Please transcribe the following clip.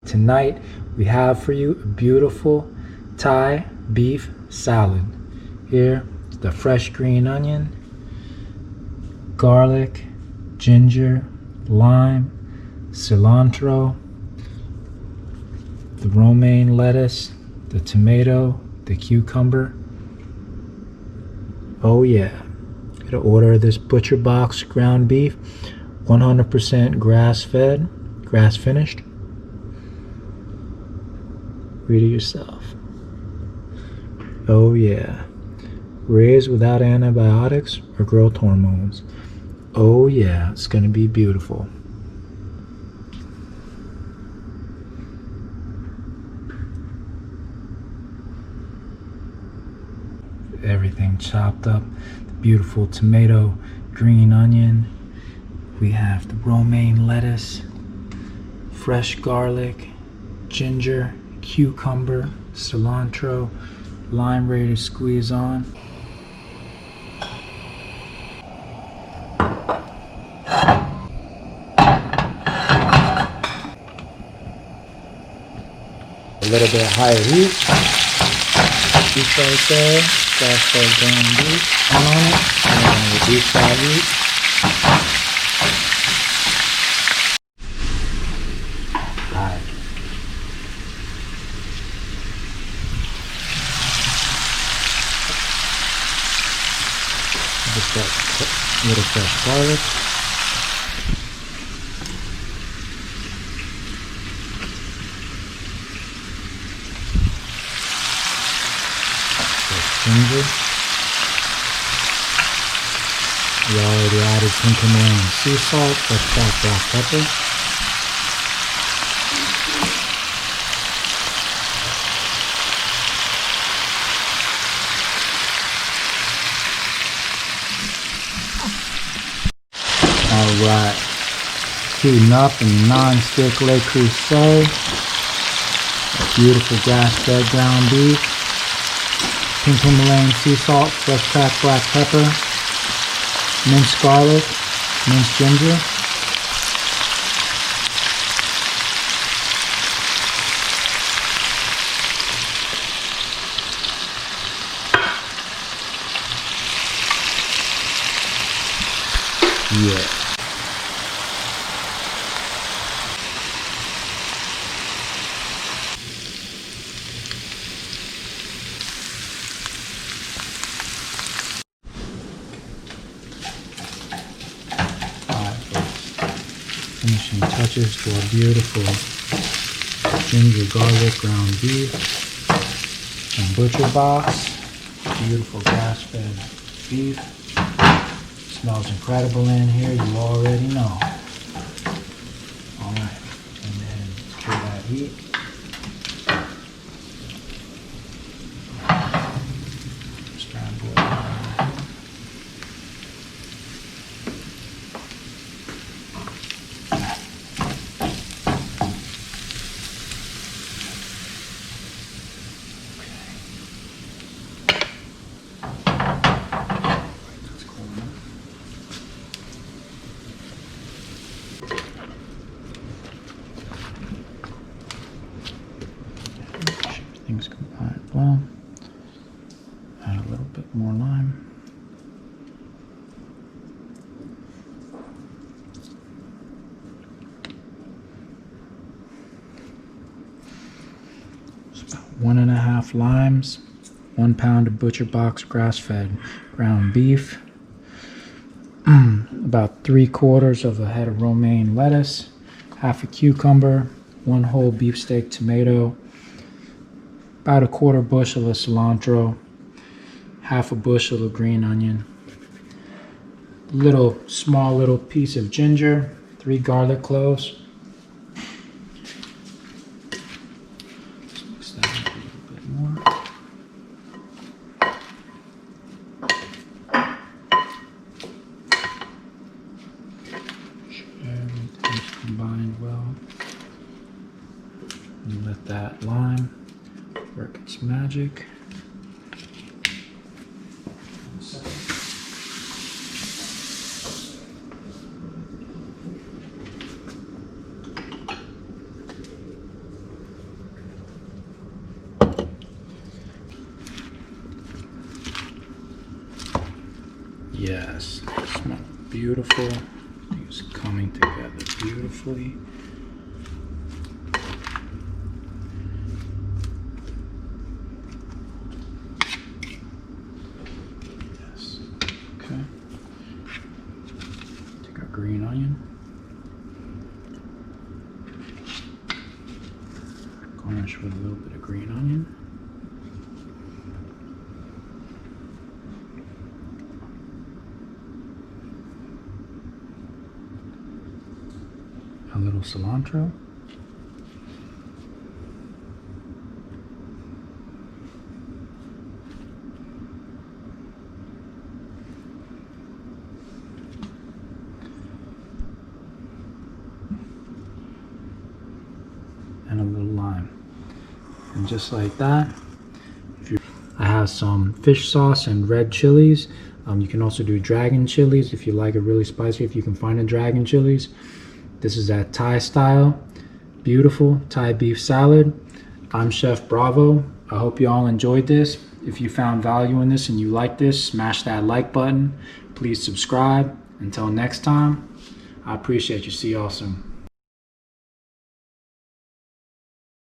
Tonight we have for you a beautiful Thai beef salad. Here, the fresh green onion, garlic, ginger, lime, cilantro, the romaine lettuce, the tomato, the cucumber. Oh yeah. Gotta order this Butcher Box ground beef, 100% grass-fed, grass-finished. Read it yourself. Oh yeah. Raised without antibiotics or growth hormones. Oh yeah, it's gonna be beautiful. Everything chopped up. The beautiful tomato, green onion. We have the romaine lettuce, fresh garlic, ginger, cucumber, cilantro, lime ready to squeeze on. A little bit higher heat. Beef right there. Grass-fed ground beef on it. And reduce that heat. Alright. Just that little fresh garlic. Ginger. We already added pink Himalayan sea salt, fresh cracked black pepper. Alright, heating up in non-stick Le Creuset. Beautiful grass-fed ground beef. Pink Himalayan sea salt, fresh cracked black pepper, minced garlic, minced ginger. Yeah. Finishing touches to our beautiful ginger garlic ground beef from Butcher Box. Beautiful grass-fed beef. Smells incredible in here, you already know. Alright, and then clear that heat. Scramble. Everything's combined well. Add a little bit more lime. It's about 1.5 limes, 1 pound of Butcher Box grass-fed ground beef, about 3/4 of a head of romaine lettuce, half a cucumber, 1 whole beefsteak tomato, about 1/4 bushel of cilantro, half a bushel of green onion, small little piece of ginger, 3 garlic cloves. Let's mix that up a little bit more. Everything's combined well. And let that lime work its magic. beautiful. It's coming together beautifully. Yes. Okay. Take our green onion. Garnish with a little bit of green onion. A little cilantro. And a little lime. And just like that, I have some fish sauce and red chilies. You can also do dragon chilies if you like it really spicy, if you can find a dragon chilies. This is that Thai style, beautiful Thai beef salad. I'm Chef Bravo. I hope you all enjoyed this. If you found value in this and you like this, smash that like button. Please subscribe. Until next time, I appreciate you. See y'all soon.